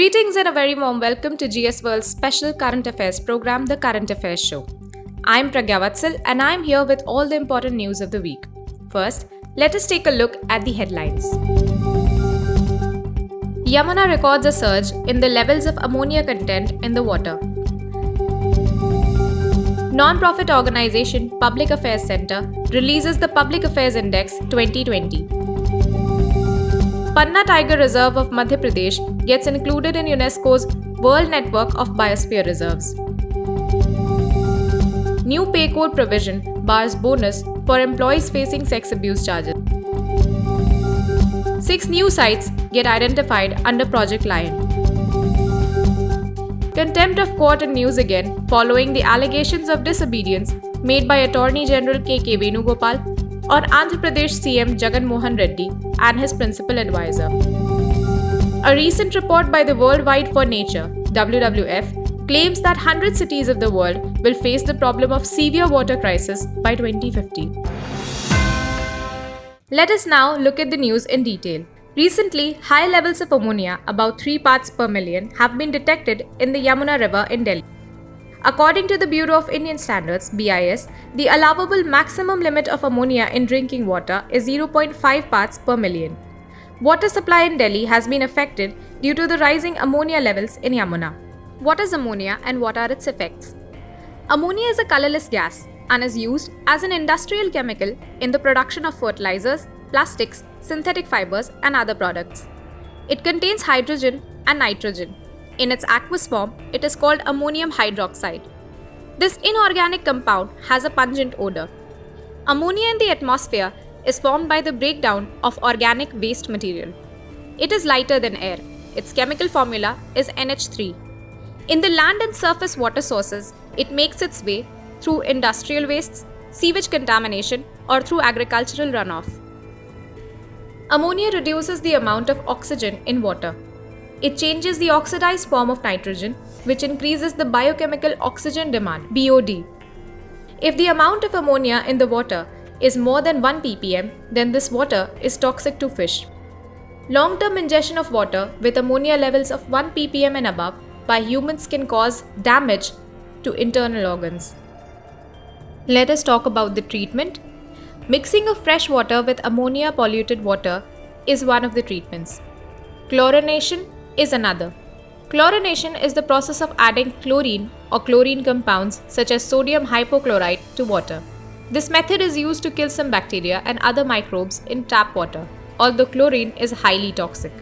Greetings and a very warm welcome to GS World's special current affairs program, The Current Affairs Show. I'm Pragya Vatsal and I'm here with all the important news of the week. First, let us take a look at the headlines. Yamuna records a surge in the levels of ammonia content in the water. Non-profit organization Public Affairs Center releases the Public Affairs Index 2020. Panna Tiger Reserve of Madhya Pradesh gets included in UNESCO's World Network of Biosphere Reserves. New pay code provision bars bonus for employees facing sex abuse charges. 6 new sites get identified under Project Lion. Contempt of court in news again following the allegations of disobedience made by Attorney General K.K. Venugopal on Andhra Pradesh CM Jagan Mohan Reddy and his principal advisor. A recent report by the Worldwide for Nature (WWF) claims that 100 cities of the world will face the problem of severe water crisis by 2050. Let us now look at the news in detail. Recently, high levels of ammonia, about 3 parts per million, have been detected in the Yamuna River in Delhi. According to the Bureau of Indian Standards (BIS), the allowable maximum limit of ammonia in drinking water is 0.5 parts per million. Water supply in Delhi has been affected due to the rising ammonia levels in Yamuna. What is ammonia and what are its effects? Ammonia is a colorless gas and is used as an industrial chemical in the production of fertilizers, plastics, synthetic fibers, and other products. It contains hydrogen and nitrogen. In its aqueous form, it is called ammonium hydroxide. This inorganic compound has a pungent odor. Ammonia in the atmosphere is formed by the breakdown of organic waste material. It is lighter than air. Its chemical formula is NH3. In the land and surface water sources, it makes its way through industrial wastes, sewage contamination, or through agricultural runoff. Ammonia reduces the amount of oxygen in water. It changes the oxidized form of nitrogen, which increases the biochemical oxygen demand (BOD). If the amount of ammonia in the water is more than 1 ppm, then this water is toxic to fish. Long-term ingestion of water with ammonia levels of 1 ppm and above by humans can cause damage to internal organs. Let us talk about the treatment. Mixing of fresh water with ammonia polluted water is one of the treatments. Chlorination is another. Chlorination is the process of adding chlorine or chlorine compounds such as sodium hypochlorite to water. This method is used to kill some bacteria and other microbes in tap water, although chlorine is highly toxic.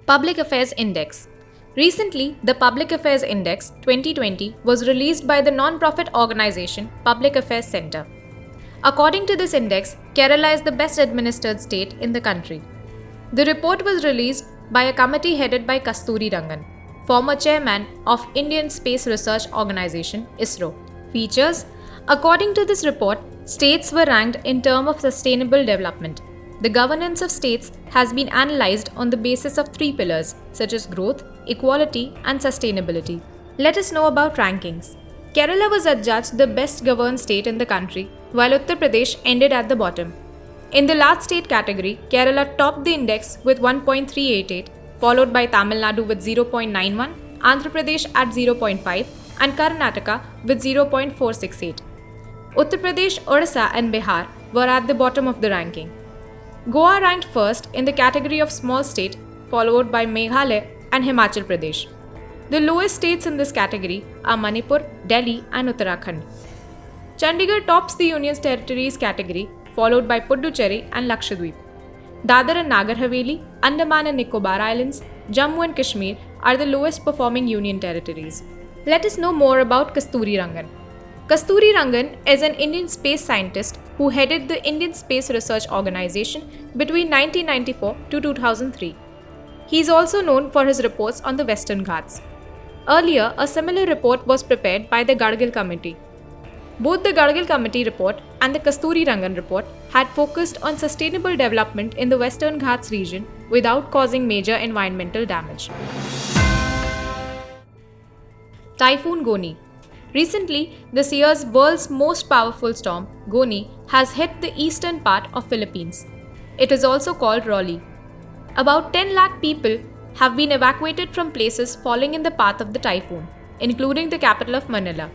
Public Affairs Index. Recently, the Public Affairs Index 2020 was released by the non-profit organization Public Affairs Center. According to this index, Kerala is the best administered state in the country. The report was released by a committee headed by Kasturi Rangan, former chairman of Indian Space Research Organisation (ISRO). Features: according to this report, states were ranked in terms of sustainable development. The governance of states has been analysed on the basis of 3 pillars such as growth, equality, and sustainability. Let us know about rankings. Kerala was adjudged the best governed state in the country, while Uttar Pradesh ended at the bottom. In the large state category, Kerala topped the index with 1.388, followed by Tamil Nadu with 0.91, Andhra Pradesh at 0.5, and Karnataka with 0.468. Uttar Pradesh, Odisha, and Bihar were at the bottom of the ranking. Goa ranked first in the category of small state, followed by Meghalaya and Himachal Pradesh. The lowest states in this category are Manipur, Delhi, and Uttarakhand. Chandigarh tops the Union's territories category, followed by Puducherry and Lakshadweep. Dadar and Nagar Haveli, Andaman and Nicobar Islands, Jammu and Kashmir are the lowest performing union territories. Let us know more about Kasturi Rangan. Kasturi Rangan is an Indian space scientist who headed the Indian Space Research Organisation between 1994 to 2003. He is also known for his reports on the Western Ghats. Earlier, a similar report was prepared by the Gadgil Committee. Both the Gadgil Committee report and the Kasturi Rangan report had focused on sustainable development in the Western Ghats region without causing major environmental damage. Typhoon Goni. Recently, this year's world's most powerful storm, Goni, has hit the eastern part of Philippines. It is also called Rolly. About 10 lakh people have been evacuated from places falling in the path of the typhoon, including the capital of Manila.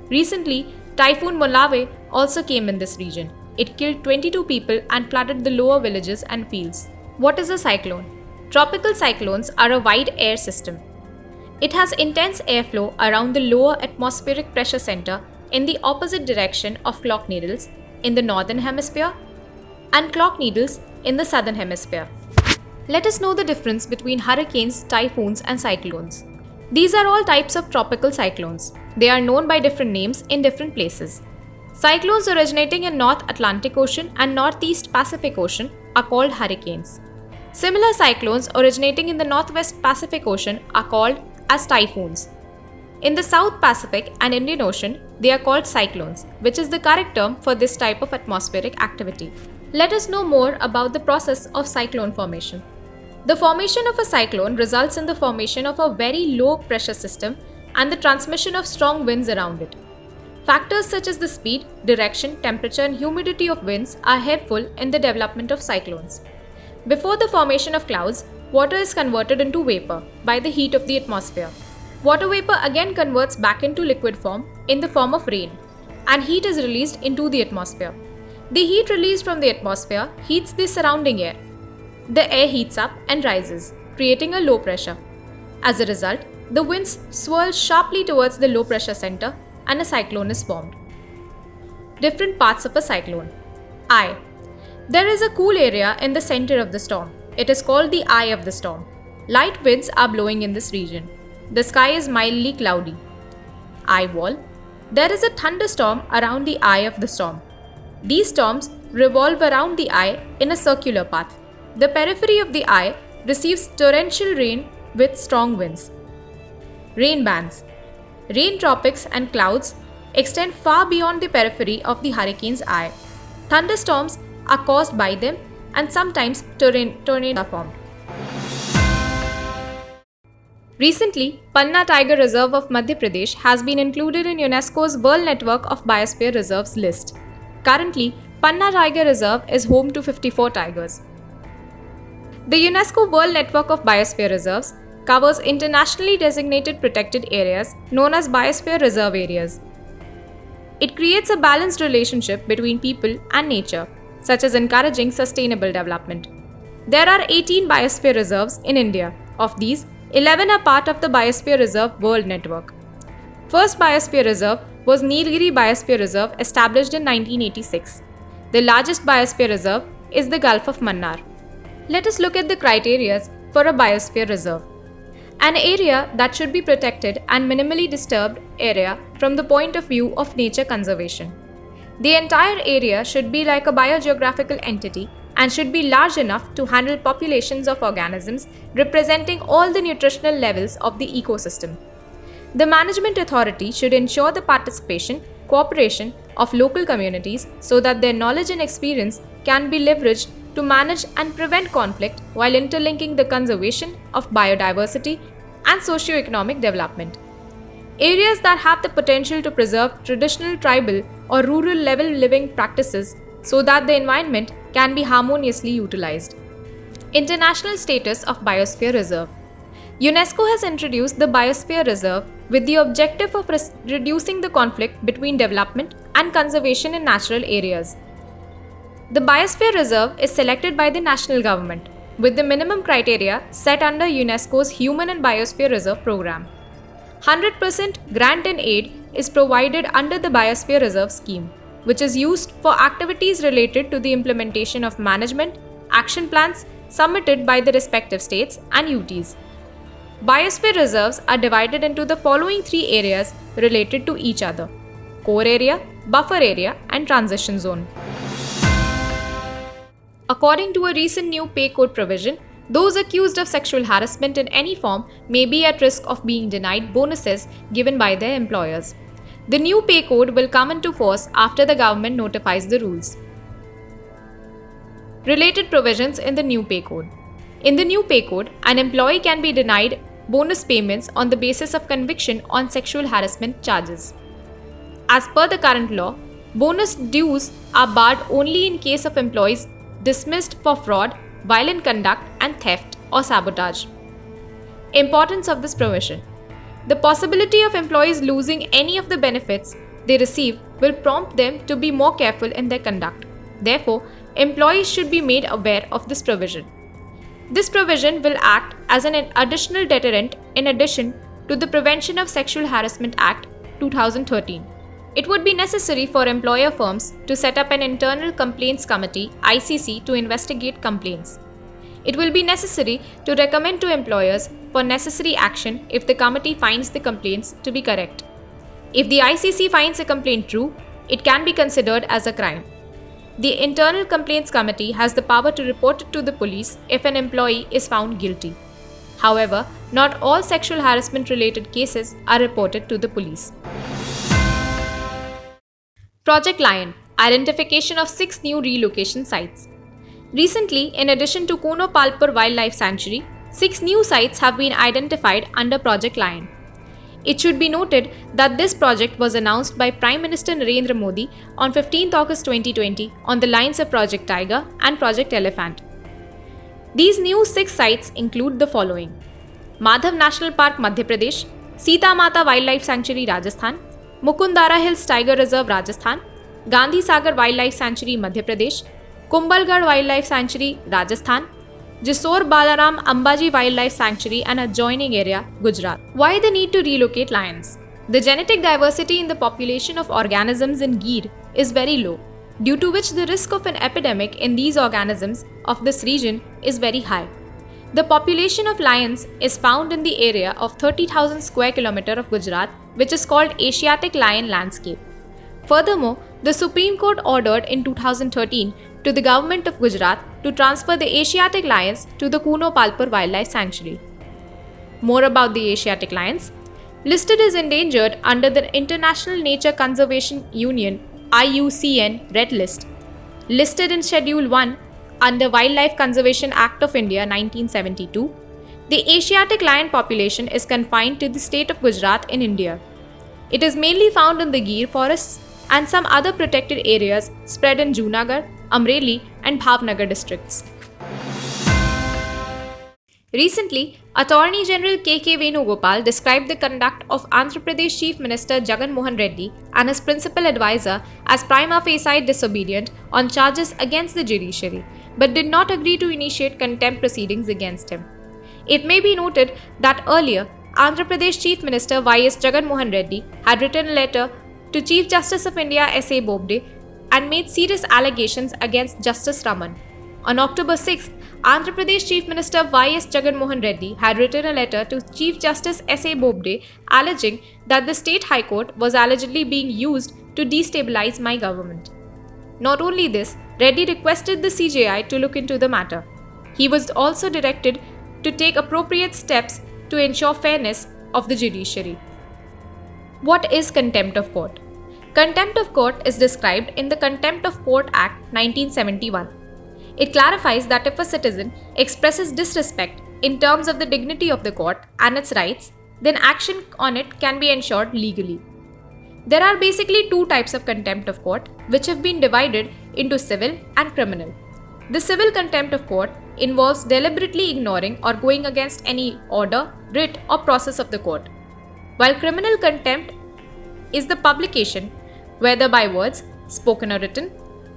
Recently, Typhoon Molave also came in this region. It killed 22 people and flooded the lower villages and fields. What is a cyclone? Tropical cyclones are a wide air system. It has intense airflow around the lower atmospheric pressure center in the opposite direction of clock needles in the northern hemisphere and clock needles in the southern hemisphere. Let us know the difference between hurricanes, typhoons, and cyclones. These are all types of tropical cyclones. They are known by different names in different places. Cyclones originating in North Atlantic Ocean and Northeast Pacific Ocean are called hurricanes. Similar cyclones originating in the Northwest Pacific Ocean are called as typhoons. In the South Pacific and Indian Ocean, they are called cyclones, which is the correct term for this type of atmospheric activity. Let us know more about the process of cyclone formation. The formation of a cyclone results in the formation of a very low pressure system and the transmission of strong winds around it. Factors such as the speed, direction, temperature, and humidity of winds are helpful in the development of cyclones. Before the formation of clouds, water is converted into vapor by the heat of the atmosphere. Water vapor again converts back into liquid form in the form of rain, and heat is released into the atmosphere. The heat released from the atmosphere heats the surrounding air. The air heats up and rises, creating a low pressure. As a result, the winds swirl sharply towards the low pressure center and a cyclone is formed. Different parts of a cyclone. Eye. There is a cool area in the center of the storm. It is called the eye of the storm. Light winds are blowing in this region. The sky is mildly cloudy. Eye wall. There is a thunderstorm around the eye of the storm. These storms revolve around the eye in a circular path. The periphery of the eye receives torrential rain with strong winds. Rain bands. Rain tropics and clouds extend far beyond the periphery of the hurricane's eye. Thunderstorms are caused by them and sometimes tornadoes are formed. Recently, Panna Tiger Reserve of Madhya Pradesh has been included in UNESCO's World Network of Biosphere Reserves list. Currently, Panna Tiger Reserve is home to 54 tigers. The UNESCO World Network of Biosphere Reserves covers internationally designated protected areas known as Biosphere Reserve areas. It creates a balanced relationship between people and nature, such as encouraging sustainable development. There are 18 biosphere reserves in India. Of these, 11 are part of the Biosphere Reserve World Network. First biosphere reserve was Nilgiri Biosphere Reserve, established in 1986. The largest biosphere reserve is the Gulf of Mannar. Let us look at the criteria for a biosphere reserve. An area that should be protected and minimally disturbed area from the point of view of nature conservation. The entire area should be like a biogeographical entity and should be large enough to handle populations of organisms representing all the nutritional levels of the ecosystem. The management authority should ensure the participation, cooperation of local communities so that their knowledge and experience can be leveraged to manage and prevent conflict while interlinking the conservation of biodiversity and socio-economic development. Areas that have the potential to preserve traditional tribal or rural level living practices so that the environment can be harmoniously utilized. International status of Biosphere Reserve. UNESCO has introduced the Biosphere Reserve with the objective of reducing the conflict between development and conservation in natural areas. The Biosphere Reserve is selected by the national government with the minimum criteria set under UNESCO's Human and Biosphere Reserve program. 100% grant and aid is provided under the Biosphere Reserve scheme, which is used for activities related to the implementation of management, action plans submitted by the respective states and UTs. Biosphere reserves are divided into the following three areas related to each other: core area, buffer area, and transition zone. According to a recent new pay code provision, those accused of sexual harassment in any form may be at risk of being denied bonuses given by their employers. The new pay code will come into force after the government notifies the rules. Related provisions in the new pay code. In the new pay code, an employee can be denied bonus payments on the basis of conviction on sexual harassment charges. As per the current law, bonus dues are barred only in case of employees dismissed for fraud violent conduct, and theft or sabotage. Importance of this provision. The possibility of employees losing any of the benefits they receive will prompt them to be more careful in their conduct. Therefore, employees should be made aware of this provision. This provision will act as an additional deterrent in addition to the Prevention of Sexual Harassment Act 2013. It would be necessary for employer firms to set up an Internal Complaints Committee (ICC) to investigate complaints. It will be necessary to recommend to employers for necessary action if the committee finds the complaints to be correct. If the ICC finds a complaint true, it can be considered as a crime. The Internal Complaints Committee has the power to report it to the police if an employee is found guilty. However, not all sexual harassment related cases are reported to the police. Project Lion – Identification of 6 new relocation sites. Recently, in addition to Kuno Palpur Wildlife Sanctuary, 6 new sites have been identified under Project Lion. It should be noted that this project was announced by Prime Minister Narendra Modi on 15 August 2020 on the lines of Project Tiger and Project Elephant. These new 6 sites include the following: Madhav National Park, Madhya Pradesh; Sita Mata Wildlife Sanctuary, Rajasthan; Mukundara Hills Tiger Reserve, Rajasthan; Gandhi Sagar Wildlife Sanctuary, Madhya Pradesh; Kumbhalgarh Wildlife Sanctuary, Rajasthan; Jisor Balaram Ambaji Wildlife Sanctuary and adjoining area, Gujarat. Why the need to relocate lions? The genetic diversity in the population of organisms in Gir is very low, due to which the risk of an epidemic in these organisms of this region is very high. The population of lions is found in the area of 30,000 square kilometer of Gujarat, which is called Asiatic Lion Landscape. Furthermore, the Supreme Court ordered in 2013 to the government of Gujarat to transfer the Asiatic lions to the Kuno Palpur Wildlife Sanctuary. More about the Asiatic lions. Listed as endangered under the International Nature Conservation Union (IUCN) Red List. Listed in Schedule 1 under Wildlife Conservation Act of India 1972. The Asiatic lion population is confined to the state of Gujarat in India. It is mainly found in the Gir forests and some other protected areas spread in Junagadh, Amreli and Bhavnagar districts. Recently, Attorney General K.K. Venugopal described the conduct of Andhra Pradesh Chief Minister Jagan Mohan Reddy and his principal advisor as prima facie disobedient on charges against the judiciary, but did not agree to initiate contempt proceedings against him. It may be noted that earlier, Andhra Pradesh Chief Minister Y.S. Jagan Mohan Reddy had written a letter to Chief Justice of India S.A. Bobde and made serious allegations against Justice Raman. On October 6th, Andhra Pradesh Chief Minister Y.S. Jagan Mohan Reddy had written a letter to Chief Justice S.A. Bobde alleging that the State High Court was allegedly being used to destabilize my government. Not only this, Reddy requested the CJI to look into the matter. He was also directed to take appropriate steps to ensure fairness of the judiciary. What is contempt of court? Contempt of court is described in the Contempt of Court Act 1971. It clarifies that if a citizen expresses disrespect in terms of the dignity of the court and its rights, then action on it can be ensured legally. There are basically 2 types of contempt of court, which have been divided into civil and criminal. The civil contempt of court involves deliberately ignoring or going against any order, writ, or process of the court, while criminal contempt is the publication, whether by words, spoken or written,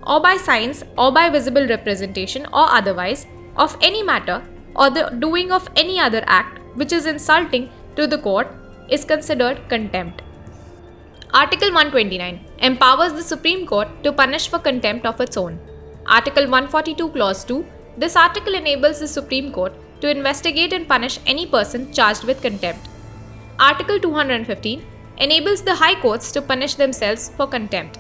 or by signs or by visible representation or otherwise, of any matter or the doing of any other act which is insulting to the court is considered contempt. Article 129 empowers the Supreme Court to punish for contempt of its own. Article 142 Clause 2. This article enables the Supreme Court to investigate and punish any person charged with contempt. Article 215 enables the High Courts to punish themselves for contempt.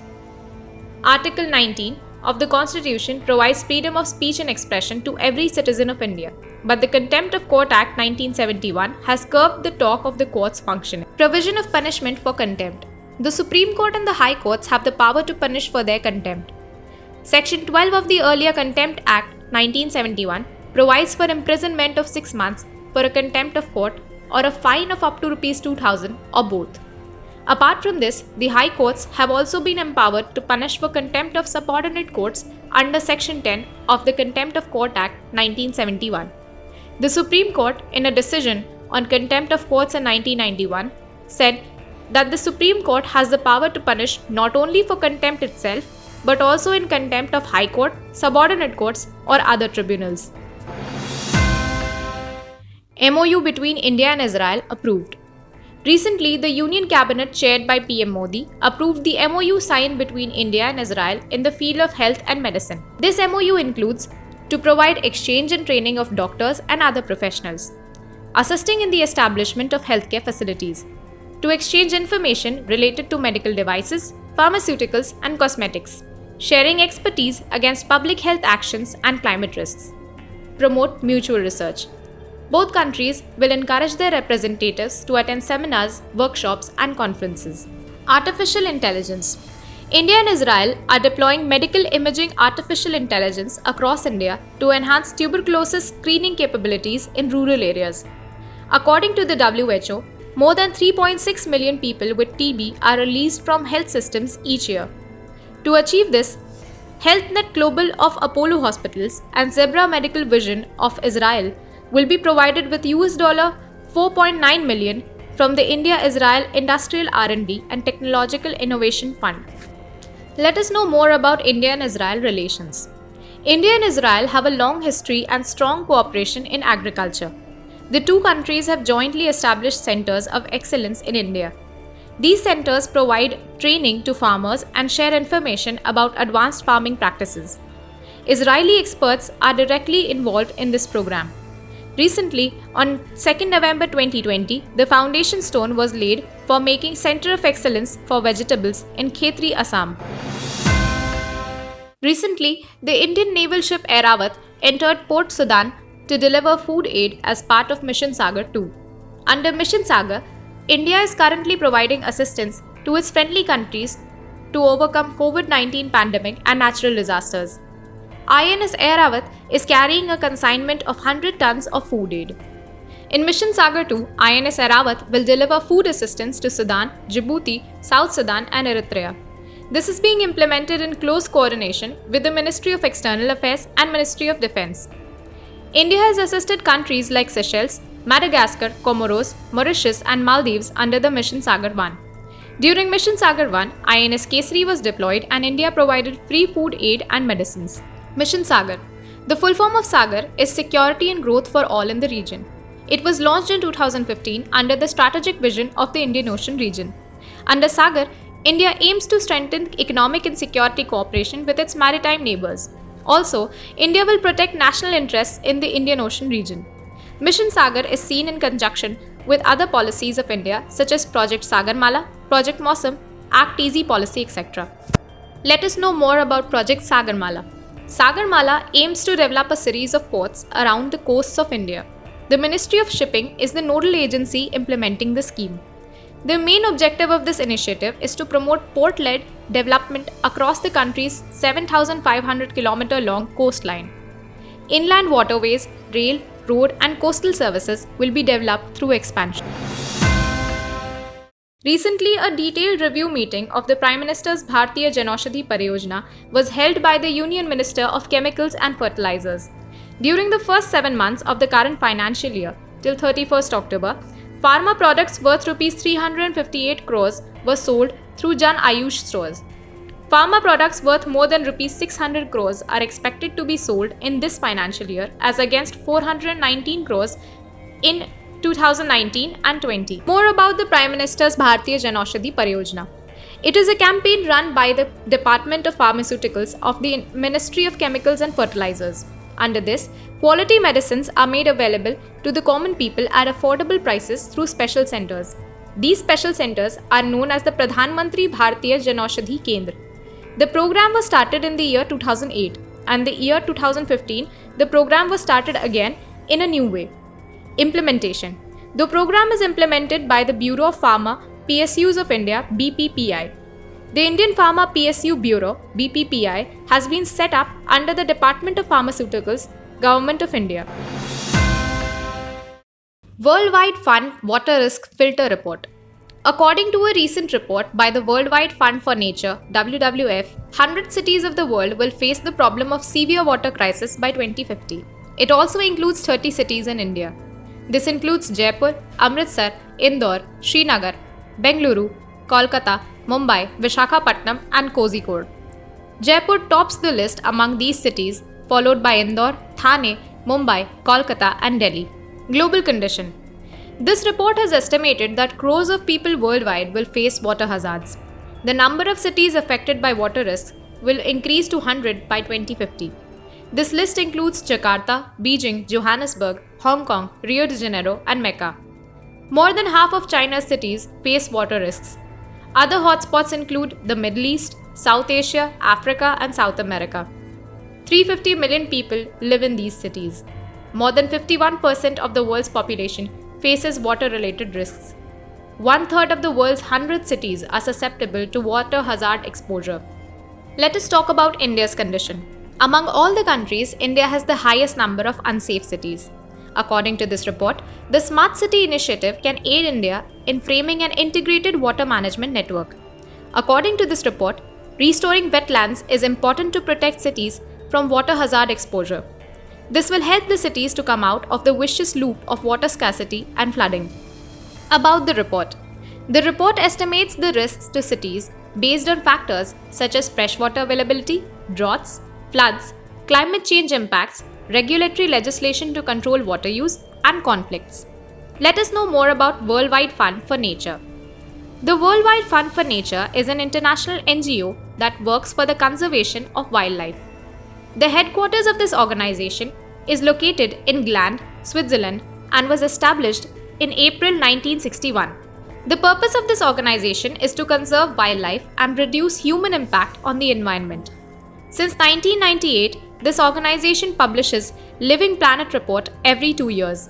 Article 19 of the Constitution provides freedom of speech and expression to every citizen of India, but the Contempt of Court Act 1971 has curbed the talk of the court's functioning. Provision of punishment for contempt. The Supreme Court and the High Courts have the power to punish for their contempt. Section 12 of the earlier Contempt Act 1971 provides for imprisonment of 6 months for a contempt of court or a fine of up to ₹2,000 or both. Apart from this, the High Courts have also been empowered to punish for contempt of subordinate courts under Section 10 of the Contempt of Court Act 1971. The Supreme Court, in a decision on contempt of courts in 1991, said that the Supreme Court has the power to punish not only for contempt itself, but also in contempt of High Court, subordinate courts, or other tribunals. MOU between India and Israel approved. Recently, the Union Cabinet chaired by PM Modi approved the MOU signed between India and Israel in the field of health and medicine. This MOU includes to provide exchange and training of doctors and other professionals, assisting in the establishment of healthcare facilities, to exchange information related to medical devices, pharmaceuticals, and cosmetics, sharing expertise against public health actions and climate risks, promote mutual research. Both countries will encourage their representatives to attend seminars, workshops, and conferences. Artificial intelligence. India and Israel are deploying medical imaging artificial intelligence across India to enhance tuberculosis screening capabilities in rural areas. According to the WHO, more than 3.6 million people with TB are released from health systems each year. To achieve this, HealthNet Global of Apollo Hospitals and Zebra Medical Vision of Israel will be provided with $4.9 million from the India-Israel Industrial R&D and Technological Innovation Fund. Let us know more about India and Israel relations. India and Israel have a long history and strong cooperation in agriculture. The two countries have jointly established centers of excellence in India. These centers provide training to farmers and share information about advanced farming practices. Israeli experts are directly involved in this program. Recently, on 2 November 2020, the foundation stone was laid for making Center of Excellence for Vegetables in Khetri, Assam. Recently, the Indian naval ship Airavate entered Port Sudan to deliver food aid as part of Mission Sagar 2. Under Mission Sagar, India is currently providing assistance to its friendly countries to overcome COVID-19 pandemic and natural disasters. INS Airavate is carrying a consignment of 100 tons of food aid. In Mission Sagar 2, INS Airavate will deliver food assistance to Sudan, Djibouti, South Sudan, and Eritrea. This is being implemented in close coordination with the Ministry of External Affairs and Ministry of Defence. India has assisted countries like Seychelles, Madagascar, Comoros, Mauritius, and Maldives under the Mission Sagar 1. During Mission Sagar 1, INS Kesari was deployed and India provided free food aid and medicines. Mission Sagar. The full form of Sagar is Security and Growth for All in the region. It was launched in 2015 under the strategic vision of the Indian Ocean region. Under Sagar, India aims to strengthen economic and security cooperation with its maritime neighbors. Also, India will protect national interests in the Indian Ocean region. Mission Sagar is seen in conjunction with other policies of India such as Project Sagarmala, Project Mausam, Act Easy policy, etc. Let us know more about Project Sagarmala. Sagarmala aims to develop a series of ports around the coasts of India. The Ministry of Shipping is the nodal agency implementing the scheme. The main objective of this initiative is to promote port-led development across the country's 7,500 km long coastline. Inland waterways, rail, road, and coastal services will be developed through expansion. Recently, a detailed review meeting of the Prime Minister's Bharatiya Janaushadhi Pariyojana was held by the Union Minister of Chemicals and Fertilizers. During the first 7 months of the current financial year, till 31st October, pharma products worth Rs 358 crores were sold through Jan Ayush stores. Pharma products worth more than Rs 600 crores are expected to be sold in this financial year as against 419 crores in 2019 and 20. More about the Prime Minister's Bharatiya Janaushadhi Pariyojana. It is a campaign run by the Department of Pharmaceuticals of the Ministry of Chemicals and Fertilizers. Under this, quality medicines are made available to the common people at affordable prices through special centers. These special centers are known as the Pradhan Mantri Bharatiya Janaushadhi Kendra. The program was started in the year 2008 and the year 2015 the program was started again in a new way. Implementation. The program is implemented by the Bureau of Pharma PSUs of India BPPI. The Indian Pharma PSU Bureau BPPI has been set up under the Department of Pharmaceuticals, Government of India. Worldwide Fund Water Risk Filter Report. According to a recent report by the Worldwide Fund for Nature (WWF), 100 cities of the world will face the problem of severe water crisis by 2050. It also includes 30 cities in India. This includes Jaipur, Amritsar, Indore, Srinagar, Bengaluru, Kolkata, Mumbai, Vishakhapatnam, and Kozhikode. Jaipur tops the list among these cities, followed by Indore, Thane, Mumbai, Kolkata, and Delhi. Global condition. This report has estimated that crores of people worldwide will face water hazards. The number of cities affected by water risks will increase to 100 by 2050. This list includes Jakarta, Beijing, Johannesburg, Hong Kong, Rio de Janeiro, and Mecca. More than half of China's cities face water risks. Other hotspots include the Middle East, South Asia, Africa, and South America. 350 million people live in these cities. More than 51% of the world's population faces water-related risks. 1/3 of the world's 100 cities are susceptible to water hazard exposure. Let us talk about India's condition. Among all the countries, India has the highest number of unsafe cities. According to this report, the Smart City Initiative can aid India in framing an integrated water management network. According to this report, restoring wetlands is important to protect cities from water hazard exposure. This will help the cities to come out of the vicious loop of water scarcity and flooding. About the report. The report estimates the risks to cities based on factors such as freshwater availability, droughts, floods, climate change impacts, regulatory legislation to control water use, and conflicts. Let us know more about Worldwide Fund for Nature. The Worldwide Fund for Nature is an international NGO that works for the conservation of wildlife. The headquarters of this organization is located in Gland, Switzerland, and was established in April 1961. The purpose of this organization is to conserve wildlife and reduce human impact on the environment. Since 1998, this organization publishes Living Planet Report every 2 years.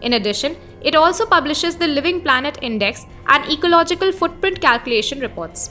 In addition, it also publishes the Living Planet Index and Ecological Footprint Calculation reports.